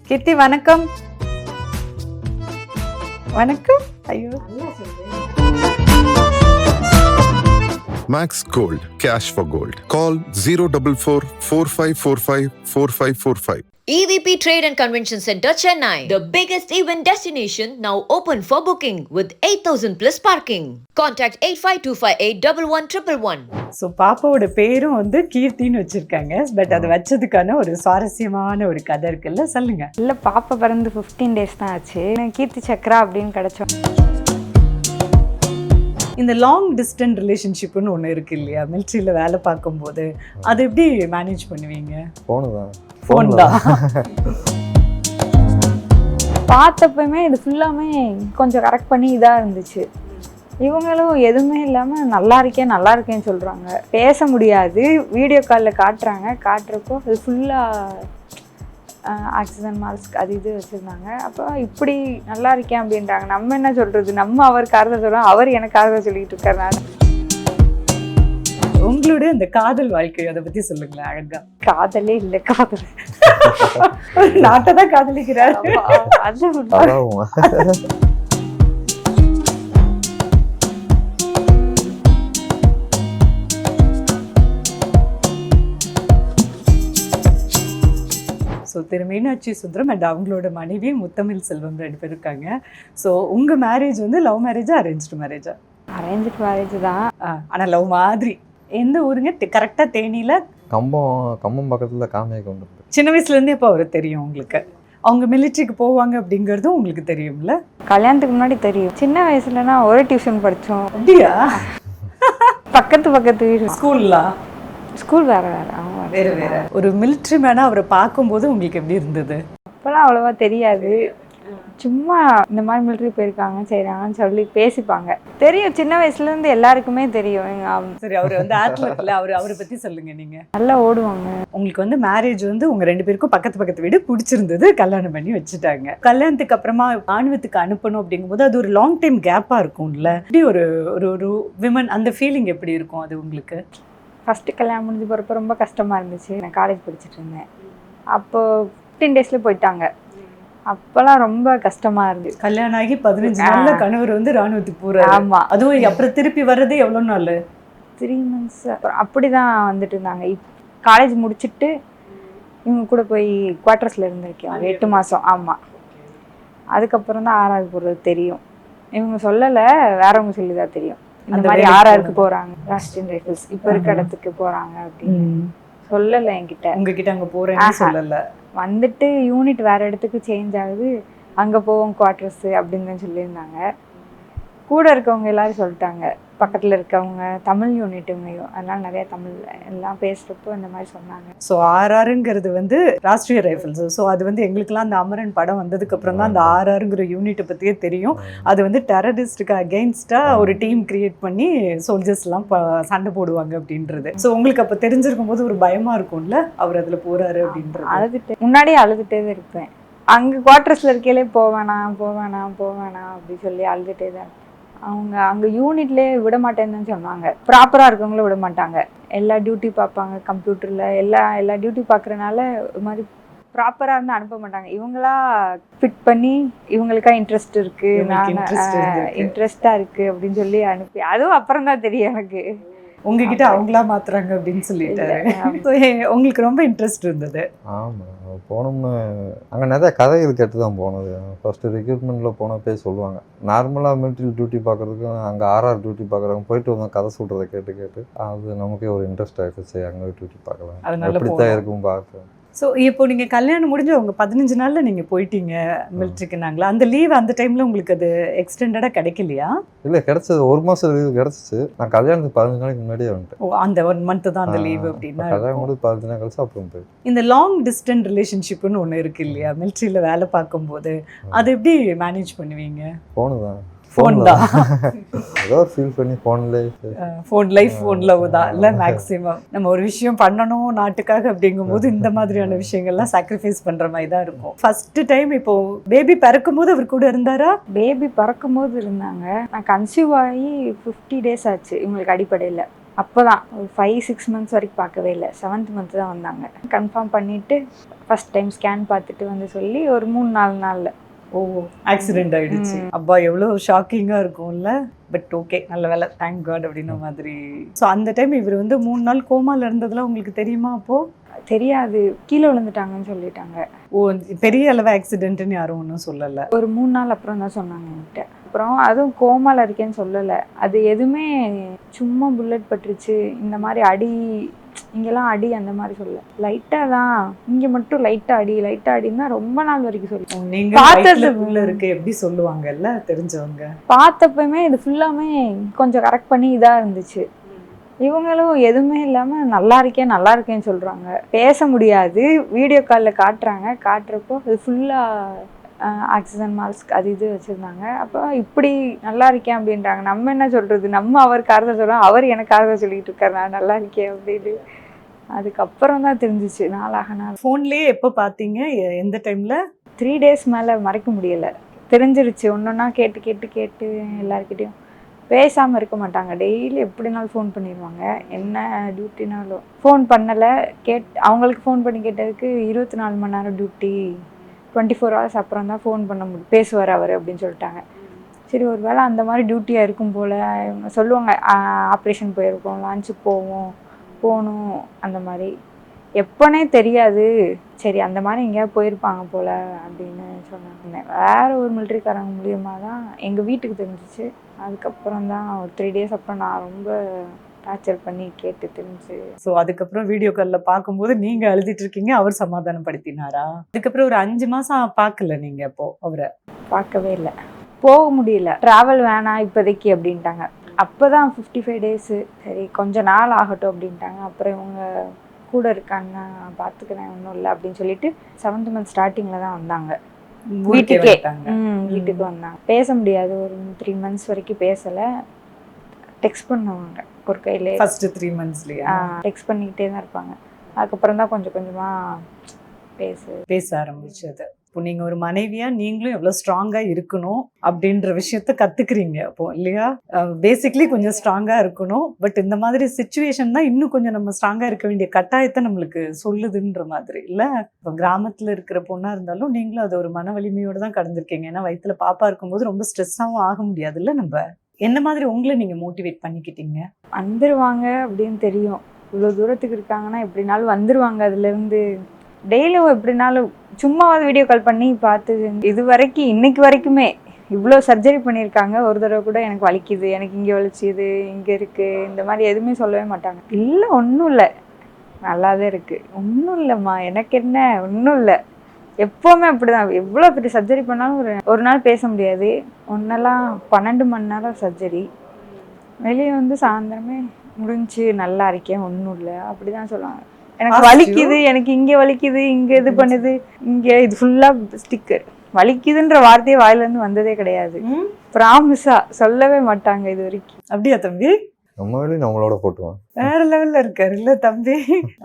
கீர்த்தி வணக்கம். வணக்கம். ஐயோ Max Gold, cash for gold. Call 044-4545-4545. EVP Trade and Convention Center, Chennai. The biggest event destination now open for booking with 8,000 plus parking. Contact 8525811111. So பாப்பாவோட பேரும் வந்து கீர்த்தின்னு வச்சிருக்காங்க. But அது வச்சதுக்கான ஒரு சுவாரஸ்யமான ஒரு கதை இருக்குல்ல, சொல்லுங்க. இல்லை, பாப்பா பிறந்து 15 days தான் ஆச்சு. கீர்த்தி சக்ரா அப்படின்னு கிடச்சோம். இந்த லாங் டிஸ்டன்ஸ் ரிலேஷன்ஷிப்னு ஒன்று இருக்கு இல்லையா, மிலிட்ரியில் வேலை பார்க்கும்போது அது எப்படி மேனேஜ் பண்ணுவீங்க? ஃபோன் தான். பார்த்தப்பமே இது ஃபுல்லாமே கொஞ்சம் கரெக்ட் பண்ணி இதாக இருந்துச்சு. இவங்களும் எதுவுமே இல்லாமல் நல்லா இருக்கேன்னு சொல்கிறாங்க. பேச முடியாது, வீடியோ காலில் காட்டுறப்போ அது ஃபுல்லாக ஆக்சிஜன் மாஸ்க் அது இது வச்சுருந்தாங்க. அப்போ இப்படி நல்லா இருக்கேன் அப்படின்றாங்க. நம்ம என்ன சொல்கிறது, நம்ம அவருக்கு ஆறுதல் சொல்கிறோம், அவர் எனக்கு ஆறுதல் சொல்லிக்கிட்டு இருக்காரு. நான் உங்களோட இந்த காதல் வாழ்க்கை அதை பற்றி சொல்லுங்களேன். அழகா. காதலே இல்லை, காதல் நாட்டை தான் காதலிக்கிறார். அது so Thiru Meenakshi Sundaram and அவங்களோட மனைவி முத்தமிழ் செல்வம் 2 பேர் இருக்காங்க. ஸோ உங்கள் மேரேஜ் வந்து லவ் மேரேஜா அரேஞ்ச்டு மேரேஜா? அரேஞ்ச் மேரேஜ் தான். ஆனால் லவ் மாதிரி. எந்த ஊருங்க? கரெக்டாக தேனியில் கம்பம் பக்கத்தில் காமையை கொண்டு. சின்ன வயசுலேருந்தே இப்போ அவர் தெரியும் உங்களுக்கு? அவங்க மிலிட்ரிக்கு போவாங்க அப்படிங்கிறதும் உங்களுக்கு தெரியும்ல? கல்யாணத்துக்கு முன்னாடி தெரியும். சின்ன வயசுலனா ஒரு டியூஷன் படித்தோம். அப்படியா? பக்கத்து வீடு. ஸ்கூல் வேறு வேறு. ஒரு மிலிட்ரி மேனாக அவரை பார்க்கும்போது உங்களுக்கு எப்படி இருந்தது? அப்போல்லாம் அவ்வளோவா தெரியாது. சும்மா இந்த மாதிரி மிலிட்ரி போயிருக்காங்க செய்கிறாங்கன்னு சொல்லி பேசிப்பாங்க. தெரியும், சின்ன வயசுலேருந்து எல்லாருக்குமே தெரியும். சரி, அவர் வந்து ஆத்லெட்ல அவரை பற்றி சொல்லுங்கள். நீங்கள் நல்லா ஓடுவாங்க. உங்களுக்கு வந்து மேரேஜ் வந்து உங்கள் 2 பேருக்கும் பக்கத்து வீடு பிடிச்சிருந்தது, கல்யாணம் பண்ணி வச்சுட்டாங்க. கல்யாணத்துக்கு அப்புறமா ராணுவத்துக்கு அனுப்பணும் அப்படிங்கும்போது அது ஒரு லாங் டைம் கேப்பாக இருக்கும்ல. இப்படி ஒரு ஒரு விமன் அந்த ஃபீலிங் எப்படி இருக்கும் அது உங்களுக்கு? ஃபஸ்ட்டு கல்யாணம் முடிஞ்சு போகிறப்ப ரொம்ப கஷ்டமாக இருந்துச்சு. நான் காலேஜ் படிச்சுட்டு இருந்தேன். அப்போது 15 days போயிட்டாங்க. அப்போல்லாம் ரொம்ப கஷ்டமாக இருந்துச்சு. கல்யாணம் ஆகி 15 நாள்ல கணவர் வந்து ராணுவத்துக்கு போகிறாரு. ஆமாம். அதுவும் அப்புறம் திருப்பி வர்றது எவ்வளோ நாள்? 3 months அப்படி தான் வந்துட்டு இருந்தாங்க. காலேஜ் முடிச்சுட்டு இவங்க கூட போய் குவார்ட்டர்ஸில் இருந்திருக்கேன் 8 மாதம். ஆமாம். அதுக்கப்புறம் தான் ஆர்ஆர் போகிறது தெரியும். இவங்க சொல்லலை, வேறவங்க சொல்லி தான் தெரியும். இந்த மாதிரி ஆர்ஆருக்கு போகிறாங்க, ராஷ்டிரியன் ரைஃபிள்ஸ் இப்போ இருக்க இடத்துக்கு போகிறாங்க அப்படின்னு சொல்லலை என்கிட்ட. உங்ககிட்ட அங்கே போகிறேன்னு சொல்லலை. வந்துட்டு யூனிட் வேறு இடத்துக்கு சேஞ்ச் ஆகுது, அங்கே போவோம் குவார்ட்டர்ஸு அப்படின்னு தான் சொல்லியிருந்தாங்க. கூட இருக்கவங்க எல்லாரும் சொல்லிட்டாங்க, பக்கத்தில் இருக்கவங்க தமிழ் யூனிட்டுங்களையும், அதனால் நிறையா தமிழ் எல்லாம் பேசுகிறப்போ இந்த மாதிரி சொன்னாங்க. ஸோ ஆர்ஆருங்கிறது வந்து ராஷ்ட்ரிய ரைஃபிள்ஸ். ஸோ அது வந்து எங்களுக்கெல்லாம் அந்த அமரன் படம் வந்ததுக்கப்புறம் தான் அந்த ஆர்ஆருங்கிற யூனிட்டை பற்றியே தெரியும். அது வந்து டெரரிஸ்ட்டுக்கு அகெயின்ஸ்டாக ஒரு டீம் கிரியேட் பண்ணி சோல்ஜர்ஸ்லாம் சண்டை போடுவாங்க அப்படின்றது. ஸோ உங்களுக்கு அப்போ தெரிஞ்சிருக்கும் போது ஒரு பயமாக இருக்கும்ல, அவர் அதில் போகிறாரு அப்படின்றது? அழுதுட்டு முன்னாடியே அழுதுகிட்டே தான் இருப்பேன். அங்கே குவார்ட்டர்ஸில் இருக்கையிலே போவேணா அப்படி சொல்லி அழுதுகிட்டே தான். அவங்க அங்கே யூனிட்லேயே விட மாட்டேன்னு தான் சொன்னாங்க. ப்ராப்பராக இருக்கவங்கள விட மாட்டாங்க. எல்லா டியூட்டி பார்ப்பாங்க கம்ப்யூட்டரில். எல்லா டியூட்டி பார்க்குறனால ஒரு மாதிரி ப்ராப்பராக இருந்து அனுப்ப மாட்டாங்க. இவங்களா ஃபிட் பண்ணி இவங்களுக்கா இன்ட்ரெஸ்ட் இருக்குது, நான் இன்ட்ரெஸ்டாக இருக்குது அப்படின்னு சொல்லி அனுப்பி, அதுவும் அப்புறம் தான் தெரியும் எனக்கு. உங்ககிட்ட அவங்களா மாத்துறாங்க அப்படின்னு சொல்லிட்டாரு. உங்களுக்கு ரொம்ப இன்ட்ரெஸ்ட் இருந்தது? ஆமாம், போனோம்னு அங்கே நிறையா கதைகள் கேட்டு தான் போனது. ஃபஸ்ட்டு ரெக்ரூட்மெண்ட்டில் போனப்பே சொல்லுவாங்க, நார்மலாக மிலிட்ரியில் டியூட்டி பார்க்குறதுக்கும் அங்கே ஆர்ஆர் டியூட்டி பார்க்குறவங்க போயிட்டு வந்தோம் கதை சொல்கிறத கேட்டு அது நமக்கே ஒரு இன்ட்ரெஸ்ட் ஆகிடுச்சு. அங்கே டியூட்டி பார்க்கலாம், எப்படித்தான் இருக்கும் பார்க்க. ஸோ இப்போ நீங்கள் கல்யாணம் முடிஞ்சு அவங்க 15 நாளில் நீங்கள் போயிட்டீங்க மிலிட்ரிக்குனாங்களா? அந்த லீவ் அந்த டைமில் உங்களுக்கு அது எக்ஸ்டெண்டடாக கிடைக்கலையா? இல்லை, கிடச்சது 1 மாதம் லீவு கிடச்சிச்சு. நான் கல்யாணத்துக்கு 15 நாளைக்கு முன்னாடியே வந்துட்டேன். ஓ, அந்த 1 month தான் அந்த லீவ் அப்படின்னா? கல்யாணம் முடிஞ்சு 15 நாள் கழிச்சு அப்புறம் போய். இந்த லாங் டிஸ்டன்ஸ் ரிலேஷன்ஷிப்னு ஒன்று இருக்கு இல்லையா, மிலிட்ரியில் வேலை பார்க்கும்போது அது எப்படி மேனேஜ் பண்ணுவீங்க? ஃபோன் தான் ஏதோ ஃபீல் பண்ணி ஃபோன் லவ் தான் இல்லை மேக்ஸிமம். நம்ம ஒரு விஷயம் பண்ணணும் நாட்டுக்காக அப்படிங்கும்போது இந்த மாதிரியான விஷயங்கள்லாம் சாக்ரிஃபைஸ் பண்ணுற மாதிரி தான் இருக்கும். ஃபர்ஸ்ட் டைம் இப்போ பேபி பிறக்கும் போது அவர் கூட இருந்தாரா? பேபி பிறக்கும் போது இருந்தாங்க. நான் கன்சீவ் ஆகி 50 days ஆச்சு இவங்களுக்கு அடிப்படையில். அப்போதான் ஒரு 5-6 மந்த்ஸ் வரைக்கும் பார்க்கவே இல்லை. 7th மந்த் தான் வந்தாங்க. கன்ஃபார்ம் பண்ணிவிட்டு ஃபஸ்ட் டைம் ஸ்கேன் பார்த்துட்டு வந்து சொல்லி ஒரு 3-4 நாளில் ஆக்சிடென்ட் ஆயிடுச்சு. அப்பா எவ்வளோ ஷாக்கிங்காக இருக்கும்ல. பட் ஓகே, நல்ல வேலை, தேங்க் காட் அப்படின்ன மாதிரி. ஸோ அந்த டைம் இவர் வந்து 3 நாள் கோமால இருந்ததுலாம் உங்களுக்கு தெரியுமா? அப்போ தெரியாது, கீழே விழுந்துட்டாங்கன்னு சொல்லிட்டாங்க. ஓ, பெரிய அளவு ஆக்சிடென்ட்னு யாரும் ஒன்றும் சொல்லலை. ஒரு 3 நாள் அப்புறம் தான் சொன்னாங்க என்கிட்ட. அப்புறம் அதுவும் கோமால இருக்கேன்னு சொல்லலை. அது எதுவுமே சும்மா புல்லட் பட்டுருச்சு, இந்த மாதிரி அடி, இங்கெல்லாம் அடி அந்த மாதிரி சொல்ல, லைட்டாக தான், இங்கே மட்டும் லைட்டாக அடி லைட்டாக அடின்னா ரொம்ப நாள் வரைக்கும் சொல்லி. நீங்கள் பார்த்ததுக்குள்ள இருக்கு எப்படி சொல்லுவாங்கல்ல தெரிஞ்சவங்க. பார்த்தப்பமே இது ஃபுல்லாமே கொஞ்சம் கரெக்ட் பண்ணி இதாக இருந்துச்சு. இவங்களும் எதுவுமே இல்லாமல் நல்லா இருக்கேன்னு சொல்கிறாங்க. பேச முடியாது, வீடியோ காலில் காட்டுறப்போ இது ஃபுல்லாக ஆக்சிஜன் மாஸ்க் அது இது வச்சுருந்தாங்க. அப்போ இப்படி நல்லா இருக்கேன் அப்படின்றாங்க. நம்ம என்ன சொல்கிறது, நம்ம அவருக்கு ஆறுதல் சொல்கிறோம், அவர் எனக்கு ஆறுதல் சொல்லிக்கிட்டு இருக்காரு நான் நல்லா இருக்கேன் அப்படின்னு. அதுக்கப்புறம் தான் தெரிஞ்சிச்சு நாளாக நாள். ஃபோன்லேயே எப்போ பார்த்தீங்க, எந்த டைமில்? 3 டேஸ் மேலே மறைக்க முடியலை. தெரிஞ்சிருச்சு, ஒன்றொன்னா கேட்டு எல்லாருக்கிட்டையும். பேசாமல் இருக்க மாட்டாங்க, டெய்லி எப்படினாலும் ஃபோன் பண்ணிடுவாங்க. என்ன டியூட்டினாலும் ஃபோன் பண்ணலை, அவங்களுக்கு ஃபோன் பண்ணி கேட்டதுக்கு 24 மணி நேரம் டியூட்டி, 24 ஹவர்ஸ் அப்புறம் தான் ஃபோன் பண்ண முடியும், பேசுவார் அவர் அப்படின்னு சொல்லிட்டாங்க. சரி, ஒரு வேளை அந்த மாதிரி டியூட்டியாக இருக்கும் போல். இவங்க சொல்லுவாங்க ஆப்ரேஷன் போயிருக்கோம், லான்ச்சுக்கு போகணும் அந்த மாதிரி. எப்போனே தெரியாது, சரி அந்த மாதிரி எங்கேயாவது போயிருப்பாங்க போல் அப்படின்னு சொன்னாங்க. வேறு ஒரு மிலிட்ரிக்காரங்க மூலியமாக தான் எங்கள் வீட்டுக்கு தெரிஞ்சிச்சு. அதுக்கப்புறம் தான் ஒரு 3 டேஸ் அப்புறம் நான் ரொம்ப டார்ச்சர் பண்ணி கேட்டு தெரிஞ்சு. ஸோ அதுக்கப்புறம் வீடியோ காலில் பார்க்கும்போது நீங்கள் அழுதிட்டு இருக்கீங்க, அவர் சமாதானப்படுத்தினாரா? அதுக்கப்புறம் ஒரு 5 மாதம் பார்க்கல நீங்கள்? அப்போ அவரை பார்க்கவே இல்லை, போக முடியல, ட்ராவல் வேணாம் இப்போதைக்கு அப்படின்ட்டாங்க. அப்போ தான் 55 டேஸு, சரி கொஞ்சம் நாள் ஆகட்டும் அப்படின்ட்டாங்க. அப்புறம் இவங்க கூட இருக்காங்க, பார்த்துக்கிறேன், ஒன்றும் இல்லை அப்படின்னு சொல்லிட்டு 7th மந்த் ஸ்டார்டிங்கில் தான் வந்தாங்க வீட்டுக்கே. வீட்டுக்கு வந்தாங்க. பேச முடியாது, ஒரு 3 மந்த்ஸ் வரைக்கும் பேசலை. டெக்ஸ்ட் பண்ணுவாங்க ஒரு கையிலே. ஃபர்ஸ்ட் 3 மந்த்ஸ்லயா டெக்ஸ்ட் பண்ணிக்கிட்டே தான் இருப்பாங்க. அதுக்கப்புறம் தான் கொஞ்சம் கொஞ்சமாக பேச ஆரம்பிச்சது. இப்போ நீங்கள் ஒரு மனைவியா நீங்களும் எவ்வளோ ஸ்ட்ராங்காக இருக்கணும் அப்படின்ற விஷயத்த கற்றுக்குறீங்க அப்போ, இல்லையா? பேசிக்லி கொஞ்சம் ஸ்ட்ராங்காக இருக்கணும். பட் இந்த மாதிரி சுச்சுவேஷன் தான் இன்னும் கொஞ்சம் நம்ம ஸ்ட்ராங்காக இருக்க வேண்டிய கட்டாயத்தை நம்மளுக்கு சொல்லுதுன்ற மாதிரி இல்லை? இப்போ கிராமத்தில் இருக்கிற பொண்ணாக இருந்தாலும் நீங்களும் அதை ஒரு மன வலிமையோடு தான் கடந்திருக்கீங்க. ஏன்னா வயிற்றுல பாப்பா இருக்கும்போது ரொம்ப ஸ்ட்ரெஸ்ஸாகவும் ஆக முடியாதுல்ல. நம்ம என்ன மாதிரி உங்களை நீங்கள் மோட்டிவேட் பண்ணிக்கிட்டீங்க? வந்துருவாங்க அப்படின்னு தெரியும், இவ்வளோ தூரத்துக்கு இருக்காங்கன்னா எப்படினாலும் வந்துருவாங்க. அதுலேருந்து டெய்லியும் எப்படினாலும் சும்மாவது வீடியோ கால் பண்ணி பார்த்து, இது வரைக்கும் இன்னைக்கு வரைக்குமே இவ்வளோ சர்ஜரி பண்ணியிருக்காங்க. ஒரு தடவை கூட எனக்கு வலிக்குது, எனக்கு இங்கே வலிச்சுது, இங்கே இருக்குது, இந்த மாதிரி எதுவுமே சொல்லவே மாட்டாங்க. இல்லை ஒன்றும் இல்லை, நல்லா தான் இருக்குது, ஒன்றும் இல்லைம்மா, எனக்கு என்ன, ஒன்றும் இல்லை. எப்போவுமே அப்படி தான். எவ்வளோ பெரிய சர்ஜரி பண்ணாலும் ஒரு நாள் பேச முடியாது. ஒன்றெல்லாம் 12 மணி நேரம் சர்ஜரி. வெளியே வந்து சாயந்தரமே முடிஞ்சு நல்லா இருக்கேன், ஒன்றும் இல்லை அப்படி தான் சொல்லுவாங்க. எனக்கு வலிக்குது, எனக்கு இங்கே வலிக்குது, இங்கே இது பண்ணுது, இங்கே இது ஃபுல்லாக ஸ்டிக்கர். வலிக்குதுன்ற வார்த்தையே வாயிலேருந்து வந்ததே கிடையாது. ப்ராமிஸா சொல்லவே மாட்டாங்க இது வரைக்கும். அப்படியா தம்பி? நம்ம வேலையும் நம்மளோட போட்டுவான். வேற லெவல்ல இருக்காரு இல்ல தம்பி?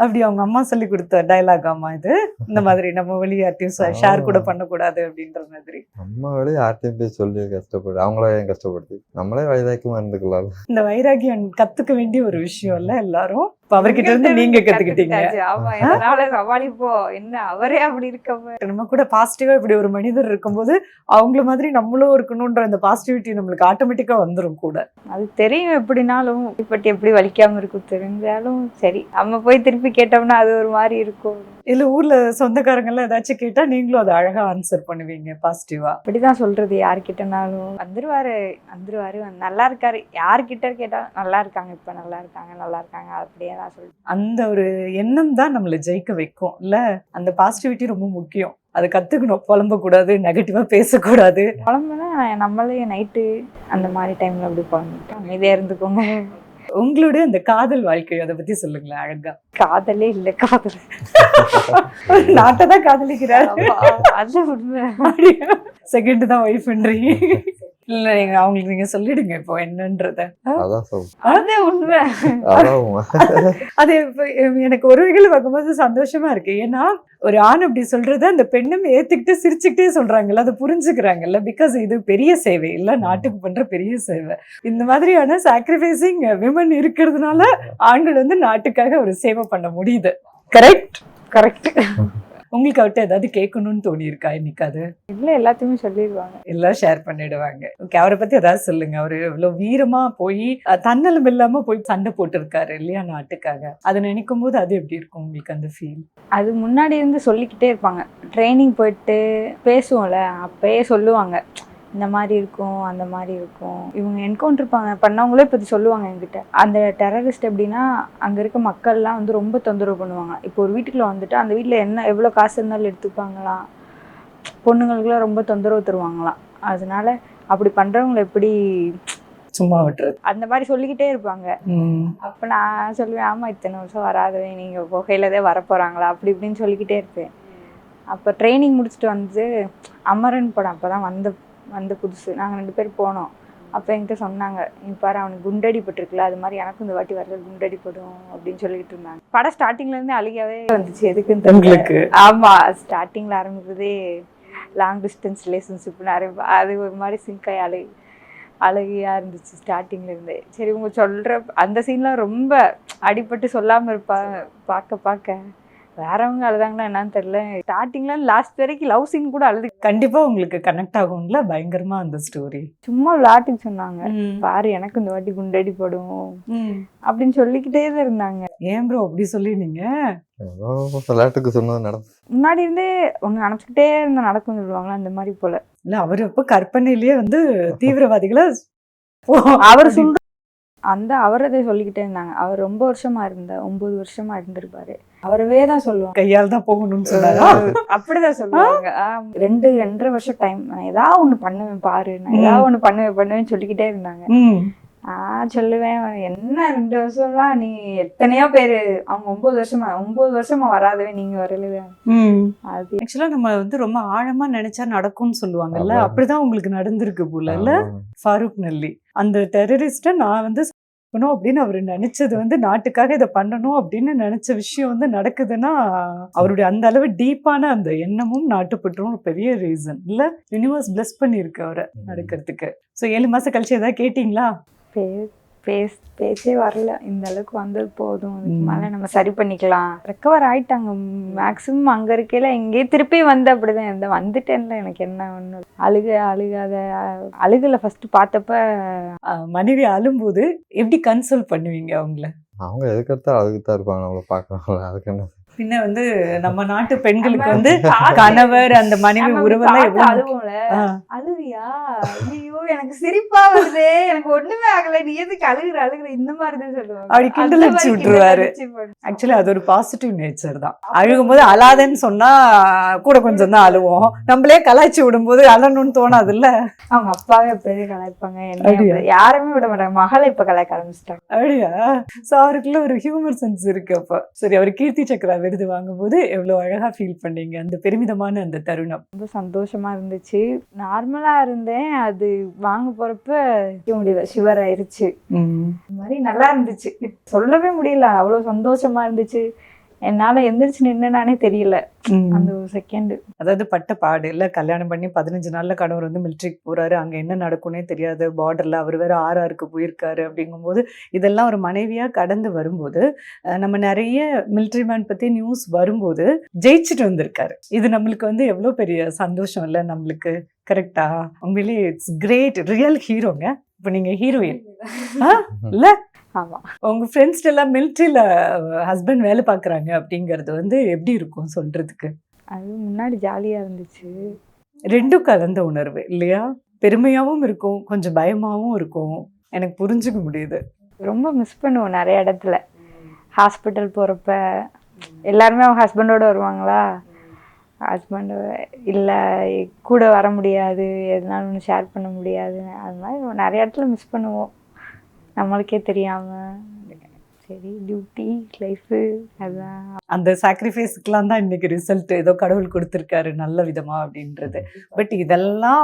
அப்படி அவங்க அம்மா சொல்லி கொடுத்த டைலாக் அம்மா இது? இந்த மாதிரி நம்ம வெளியே யார்ட்டையும் ஷேர் கூட பண்ணக்கூடாது அப்படின்ற மாதிரி. நம்ம வேலையை யார்ட்டையும் போய் சொல்லி கஷ்டப்படு, அவங்கள ஏன் கஷ்டப்படுத்தி, நம்மளே வைராக்கியமா இருந்துக்கலாம். இந்த வைராக்கியம் கத்துக்க வேண்டிய ஒரு விஷயம் இல்ல எல்லாரும். அவர்கிட்ட இருந்து நீங்க கத்துக்கிட்டீங்க. ஆமா, எதனால சமாளிப்போம், என்ன அவரே அப்படி இருக்க. நம்ம கூட பாசிட்டிவா இப்படி ஒரு மனிதர் இருக்கும்போது அவங்கள மாதிரி நம்மளும் இருக்கணும்ன்ற அந்த பாசிட்டிவிட்டி நம்மளுக்கு ஆட்டோமேட்டிக்கா வந்துடும் கூட. அது தெரியும் எப்படினாலும், இப்படி எப்படி வலிக்காம இருக்கும் தெரிஞ்சாலும் சரி, நம்ம போய் திருப்பி கேட்டோம்னா அது ஒரு மாதிரி இருக்கும். இல்ல ஊர்ல சொந்தக்காரங்க எல்லாம் ஏதாச்சும் கேட்டா நீங்களும் அதை அழகா ஆன்சர் பண்ணுவீங்க பாசிட்டிவா? அப்படிதான் சொல்றது. யார்கிட்டனாலும் வந்துருவாரு நல்லா இருக்காரு, யார்கிட்ட கேட்டா நல்லா இருக்காங்க, இப்ப நல்லா இருக்காங்க அப்படியே தான் சொல்றேன். அந்த ஒரு எண்ணம் தான் நம்மளை ஜெயிக்க வைக்கும் இல்ல? அந்த பாசிட்டிவிட்டி ரொம்ப முக்கியம். அதை கத்துக்கணும். புலம்பக்கூடாது, நெகட்டிவா பேசக்கூடாது. புலம்புனா நம்மளே நைட்டு அந்த மாதிரி டைம்ல அப்படி புலம்பிட்டு அமைதியா இருந்துக்கோங்க. உங்களுடைய அந்த காதல் வாழ்க்கை அதை பத்தி சொல்லுங்களேன் அழகா. காதலே இல்லை, காதல் நாட்டதான் காதலிக்கிறாரு. அது உண்மை. செகண்ட் தான் ஒய்ஃப்ன்றீங்க. இல்லை நீங்கள் அவங்களுக்கு நீங்கள் சொல்லிடுங்க இப்போ என்னன்றத. அதான் சொல்றேன். அதே உண்மை. அதான் அது இப்போ எனக்கு ஒரு வகையில் பார்க்கும்போது சந்தோஷமா இருக்கு. ஏன்னா ஒரு ஆண் அப்படி சொல்றத அந்த பெண்ணும் ஏத்துக்கிட்டு சிரிச்சுக்கிட்டே சொல்றாங்கல்ல, அதை புரிஞ்சுக்கிறாங்கல்ல. பிகாஸ் இது பெரிய சேவை இல்லை, நாட்டுக்கு பண்ற பெரிய சேவை. இந்த மாதிரியான சாக்ரிஃபைசிங் விமன் இருக்கிறதுனால ஆண்கள் வந்து நாட்டுக்காக ஒரு சேவை பண்ண முடியுது. கரெக்ட். கரெக்ட். உங்களுக்கு அவர்கிட்ட ஏதாவது கேட்கணும்னு தோணி இருக்கா இன்னைக்கு? அது இல்லை, எல்லாத்தையுமே சொல்லிடுவாங்க, எல்லாம் ஷேர் பண்ணிடுவாங்க. ஓகே, அவரை பத்தி ஏதாவது சொல்லுங்க. அவரு எவ்வளவு வீரமா போய் தன்னலம் இல்லாம போய் சண்டை போட்டிருக்காரு இல்லையா நாட்டுக்காக. அதை நினைக்கும் போது அது எப்படி இருக்கும் உங்களுக்கு அந்த ஃபீல்? அது முன்னாடி இருந்து சொல்லிக்கிட்டே இருப்பாங்க. ட்ரைனிங் போயிட்டு பேசுவோம்ல, அப்பயே சொல்லுவாங்க இந்த மாதிரி இருக்கும் அந்த மாதிரி இருக்கும். இவங்க என்கவுண்டர் பண்ணவங்களே பற்றி சொல்லுவாங்க என்கிட்ட. அந்த டெரரிஸ்ட் எப்படின்னா அங்கே இருக்க மக்கள்லாம் வந்து ரொம்ப தொந்தரவு பண்ணுவாங்க. இப்போ ஒரு வீட்டுக்குள்ள வந்துட்டு அந்த வீட்டில் என்ன எவ்வளோ காசு இருந்தாலும் எடுத்துப்பாங்களாம், பொண்ணுங்களுக்குலாம் ரொம்ப தொந்தரவு தருவாங்களாம். அதனால அப்படி பண்ணுறவங்களை எப்படி சும்மா விட்டுறது, அந்த மாதிரி சொல்லிக்கிட்டே இருப்பாங்க. அப்போ நான் சொல்லுவேன், ஆமாம் இத்தனை வருஷம் வராதவே நீங்கள் புகையிலதே வரப்போகிறாங்களா அப்படி இப்படின்னு சொல்லிக்கிட்டே இருப்பேன். அப்போ ட்ரைனிங் முடிச்சுட்டு வந்து அமரன் படம் அப்போ தான் வந்த புதுசு. நாங்கள் 2 பேர் போனோம். அப்போ என்கிட்ட சொன்னாங்க, நீ பாரு அவனுக்கு குண்டடி பட்டிருக்குல்ல, அது மாதிரி எனக்கும் இந்த வாட்டி வர்றது குண்டடி படும் அப்படின்னு சொல்லிட்டு இருந்தாங்க. படம் ஸ்டார்டிங்லேருந்தே அழுகையாவே வந்துச்சு. எதுக்குன்னு உங்களுக்கு? ஆமாம், ஸ்டார்டிங்கில் ஆரம்பிக்கிறதே லாங் டிஸ்டன்ஸ் ரிலேஷன்ஷிப்னு அது ஒரு மாதிரி சிங்காய் அழகியாக இருந்துச்சு ஸ்டார்டிங்கில் இருந்தே. சரி, உங்க சொல்கிற அந்த சீன்லாம் ரொம்ப அடிபட்டு சொல்லாமல் பார்க்க வேறவங்க அழுதாங்களா என்னன்னு தெரியல. ஸ்டார்டிங்ல லாஸ்ட் வரைக்கும் லவ் சீன் கூட அழுது. கண்டிப்பா உங்களுக்கு கனெக்ட் ஆகும்ல பயங்கரமா அந்த ஸ்டோரி. சும்மா விளையாட்டுக்கு சொன்னாங்க, பாரு எனக்கு இந்த வாட்டி குண்டடி படும் அப்படின்னு சொல்லிக்கிட்டே தான் இருந்தாங்க. ஏன் ப்ரோ அப்படி சொல்லினீங்க? விளையாட்டுக்கு சொன்னது நடந்து முன்னாடி இருந்தே ஒன்று நினச்சிக்கிட்டே இருந்தா நடக்கும்னு சொல்லுவாங்களா, அந்த மாதிரி போல. இல்ல அவர் அப்ப கற்பனையிலேயே வந்து தீவிரவாதிகளை அவர் சொல்ற அவரதே சொல்லிக்கிட்டே இருந்தாங்க. அவர் ரொம்ப வருஷமா 9 வருஷமா இருந்திருப்பாரு. அவரவே தான் சொல்லுவாங்க, கையால் தான் போகணும்னு சொன்னாரா? அப்படிதான் சொல்லுவாங்க. 2-2.5 வருஷம் டைம், நான் ஏதாவது ஒண்ணு பண்ணுவேன் பாரு, நான் ஏதாவது ஒண்ணு பண்ணுவேன்னு சொல்லிக்கிட்டே இருந்தாங்க. சொல்லுவேன், என்ன 2 வருஷம்லாம் நீ எத்தனையோ பேரு அவங்க 9 வருஷமா வராதவே நீங்க வரல. அது ஆக்சுவலா நம்ம வந்து ரொம்ப ஆழமா நினைச்சா நடக்கும்னு சொல்லுவாங்கல்ல, அப்படிதான் உங்களுக்கு நடந்திருக்கு போல இல்ல? ஃபாரூக் நல்லி அந்த டெரரிஸ்ட நான் வந்து அப்படின்னு அவரு நினைச்சது வந்து நாட்டுக்காக இதை பண்ணணும் அப்படின்னு நினைச்ச விஷயம் வந்து நடக்குதுன்னா அவருடைய அந்த அளவு டீப்பான அந்த எண்ணமும் நாட்டுப்பற்றும் ஒரு பெரிய ரீசன் இல்ல. யூனிவர்ஸ் பிளஸ் பண்ணிருக்கு அவரை நடக்கிறதுக்கு. ஸோ 7 மாசம் கழிச்சு ஏதாவது கேட்டீங்களா? பேச்சே வரல. இந்த அளவுக்கு வந்தது போதும், இதுக்கு மேலே நம்ம சரி பண்ணிக்கலாம். ரெக்கவர் ஆயிட்டாங்க மேக்ஸிமம். அங்கே இருக்கையில எங்கேயே திருப்பி வந்து அப்படிதான் இந்த வந்துட்டேன்ல, எனக்கு என்ன ஒன்று அழுகலை. ஃபர்ஸ்ட் பார்த்தப்ப மனைவி அழும்போது எப்படி கன்சோல் பண்ணுவீங்க அவங்கள? அவங்க எதுக்கத்தான் அழுகுதான் இருப்பாங்க, நம்மள பார்க்கறாங்களா, அதுக்கு என்ன. பின்ன வந்து நம்ம நாட்டு பெண்களுக்கு வந்து கணவர் அந்த மனைவி உறவெல்லாம் எவ்வளவு அழுவோம்ல, அழுவியா ஐயோ எனக்கு சிரிப்பா வருது, எனக்கு ஒண்ணுமே ஆகல, நீ எதுக்கு அழுகுற இந்த மாதிரிதான் சொல்லுவாங்க. அப்படி கிண்டல் அடிச்சு விட்டுருவாரு. ஆக்சுவலி அது ஒரு பாசிட்டிவ் நேச்சர் தான். அழுகும் போது அழாதேன்னு சொன்னா கூட கொஞ்சம் தான் அழுவோம். நம்மளே கலாய்ச்சி விடும்போது அழணும்னு தோணாது இல்ல. அவங்க அப்பாவே அப்படியே கலாய்ப்பாங்க, என்ன யாருமே விட மாட்டாங்க. மகளை இப்ப கலாய்க்க ஆரம்பிச்சிட்டாங்க. அப்படியா? சோ அவருக்குள்ள ஒரு ஹியூமர் சென்ஸ் இருக்கு. அப்ப சரி, அவர் கீர்த்தி சக்ரா விருது வாங்கும்போது எவ்வளவு அழகா ஃபீல் பண்ணீங்க அந்த பெருமிதமான அந்த தருணம்? ரொம்ப சந்தோஷமா இருந்துச்சு. நார்மலா இருந்தேன், அது வாங்க போறப்ப முடியல, ஷிவர் ஆயிருச்சு. இந்த மாதிரி நல்லா இருந்துச்சு, சொல்லவே முடியல, அவ்வளவு சந்தோஷமா இருந்துச்சு. என்னால எந்திரிச்சு நின்னே தெரியல அந்த ஒரு செகண்ட். அதாவது பட்ட பாடு இல்ல, கல்யாணம் பண்ணி 15 நாள்ல கணவர் வந்து மிலிட்ரிக்கு போறாரு, அங்க என்ன நடக்கும்னே தெரியாது, பார்டர்ல அவர் வேற ஆர்ஆருக்கு போயிருக்காரு. அப்படிங்கும்போது இதெல்லாம் ஒரு மனைவியா கடந்து வரும்போது நம்ம நிறைய மிலிட்ரி மேன் பத்தி நியூஸ் வரும்போது ஜெயிச்சுட்டு வந்திருக்காரு. இது நம்மளுக்கு வந்து எவ்வளவு பெரிய சந்தோஷம் இல்ல நம்மளுக்கு. கரெக்டா? உண்மையிலேயே இட்ஸ் கிரேட், ரியல் ஹீரோங்க. இப்ப நீங்க ஹீரோயின் இல்ல? ஆமா. உங்க ஃப்ரெண்ட்ஸ் எல்லாம் மிலிட்ரியில ஹஸ்பண்ட் வேலை பாக்குறாங்க அப்படிங்கறது வந்து எப்படி இருக்கும் சொல்றதுக்கு? அது முன்னாடி ஜாலியா இருந்துச்சு. ரெண்டும் கலந்த உணர்வு இல்லையா? பெருமையாவும் இருக்கும், கொஞ்சம் பயமாவும் இருக்கும். எனக்கு புரிஞ்சுக்க முடியுது. ரொம்ப மிஸ் பண்ணுவோம் நிறைய இடத்துல. ஹாஸ்பிட்டல் போறப்ப எல்லாருமே அவங்க ஹஸ்பண்டோட வருவாங்களா, ஹஸ்பண்ட் இல்லை கூட வர முடியாது, எதனாலும் ஒன்று ஷேர் பண்ண முடியாது. அது மாதிரி நிறைய இடத்துல மிஸ் பண்ணுவோம் நம்மளுக்கே தெரியாம. சரி டியூட்டி லைஃபு அதான். அந்த சாக்ரிஃபைஸ்க்குலாம் தான் இன்னைக்கு ரிசல்ட் ஏதோ கடவுள் கொடுத்துருக்காரு நல்ல விதமா அப்படின்றது. பட் இதெல்லாம்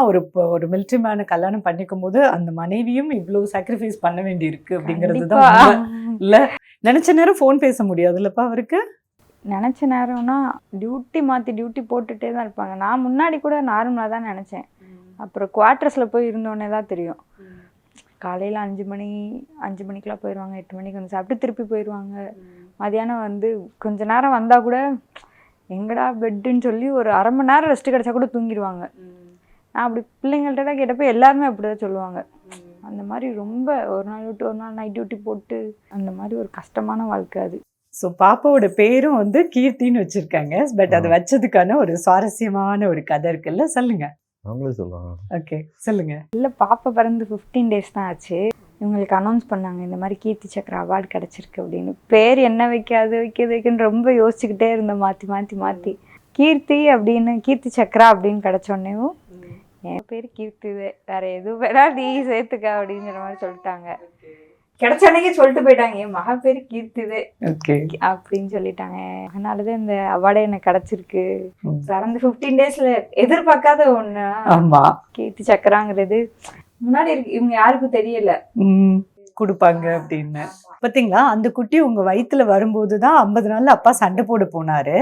ஒரு மிலிட்ரி மேனை கல்யாணம் பண்ணிக்கும் போது அந்த மனைவியும் இவ்வளவு சாக்ரிஃபைஸ் பண்ண வேண்டி இருக்கு அப்படிங்கிறது தான் கண்டிப்பா. உண்மை. இல்ல நினைச்ச நேரம் ஃபோன் பேச முடியாது இல்லப்பா அவருக்கு. நினச்ச நேரம்னா டியூட்டி மாற்றி டியூட்டி போட்டுகிட்டே தான் இருப்பாங்க. நான் முன்னாடி கூட நார்மலாக தான் நினச்சேன். அப்புறம் குவார்ட்டர்ஸில் போய் இருந்தோடனே தான் தெரியும். காலையில் 5 மணிக்கெலாம் போயிடுவாங்க, 8 மணிக்கு வந்து சாப்பிட்டு திருப்பி போயிடுவாங்க. மதியானம் வந்து கொஞ்ச நேரம் வந்தால் கூட எங்கடா பெட்டுன்னு சொல்லி ஒரு அரை மணி நேரம் ரெஸ்ட் கிடச்சா கூட தூங்கிடுவாங்க. நான் அப்படி பிள்ளைங்கள்ட்ட தான் கேட்டப்போ எல்லாருமே அப்படி தான் சொல்லுவாங்க. அந்த மாதிரி ரொம்ப ஒரு நாள் விட்டு ஒரு நாள் நைட் டியூட்டி போட்டு அந்த மாதிரி ஒரு கஷ்டமான வாழ்க்கை அது. ஸோ பாப்பாவோட பேரும் வந்து கீர்த்தின்னு வச்சிருக்காங்க. பட் அது வச்சதுக்கான ஒரு சுவாரஸ்யமான ஒரு கதை இருக்குல்ல, சொல்லுங்க. அவங்களே சொல்லுவாங்க. ஓகே சொல்லுங்க. இல்லை பாப்பா பிறந்து 15 days தான் ஆச்சு. இவங்களுக்கு அனௌன்ஸ் பண்ணாங்க இந்த மாதிரி கீர்த்தி சக்கர அவார்டு கிடச்சிருக்கு அப்படின்னு. பேர் என்ன வைக்குன்னு ரொம்ப யோசிச்சுக்கிட்டே இருந்தேன் மாற்றி கீர்த்தி அப்படின்னு கீர்த்தி சக்கரா அப்படின்னு கிடச்சோடனேவும் என் பேர் கீர்த்தி வேற எதுவும் வேணா நீ சேர்த்துக்க அப்படிங்கிற மாதிரி சொல்லிட்டாங்க. கிடைச்சோடனே சொல்லிட்டு போயிட்டாங்க என் மகா பேர் கீர்த்திதே ஓகே அப்படின்னு சொல்லிட்டாங்க. அதனாலதான் இந்த அவார்டே எனக்கு கிடைச்சிருக்கு. பிறந்து 15 daysல எதிர்பார்க்காத ஒண்ணு. ஆமா கீர்த்தி சக்கராங்கிறது முன்னாடி இவங்க யாருக்கும் தெரியல கொடுப்பாங்க அப்படின்னு. பாத்தீங்களா, அந்த குட்டி உங்க வயித்துல வரும்போது தான் 50 நாள்ல அப்பா சண்டை போட போனாரு.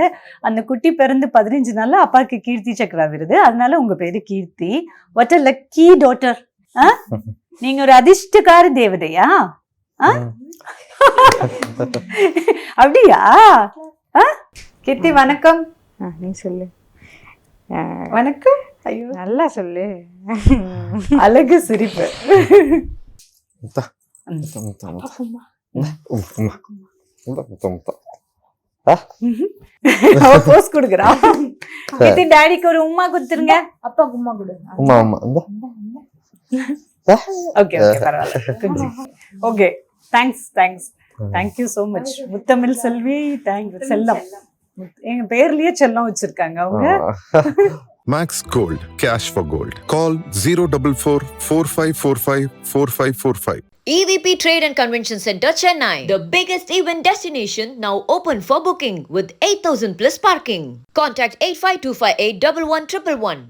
அந்த குட்டி பிறந்து 15 நாள்ல அப்பாவுக்கு கீர்த்தி சக்கரா விருது. அதனால உங்க பேரு Keerthi. What a lucky daughter. நீங்க ஒரு அதிர்ஷ்டக்கார தேவதையா? அப்படியா? கீர்த்தி வணக்கம். நீ சொல்லு. வணக்கம். ஐயோ நல்லா சொல்லு. அழகு சிரிப்பு. போஸ் கொடுக்குறா. கீர்த்தி டாடிக்கு ஒரு உம்மா கொடுத்துருங்க. அப்பா உம்மா கொடு. ஓகே ஓகே பரவாயில்ல. Okay thanks thank you so much. Muthamizh Selvi thank you. செல்லம் எங்க பேர்லயே செல்லம் வச்சிருக்காங்க அவங்க. Max Gold, cash for gold. Call 044 4545 4545. EVP Trade and Convention Center, Chennai. The biggest event destination now open for booking with 8,000 plus parking. Contact 85258 11111.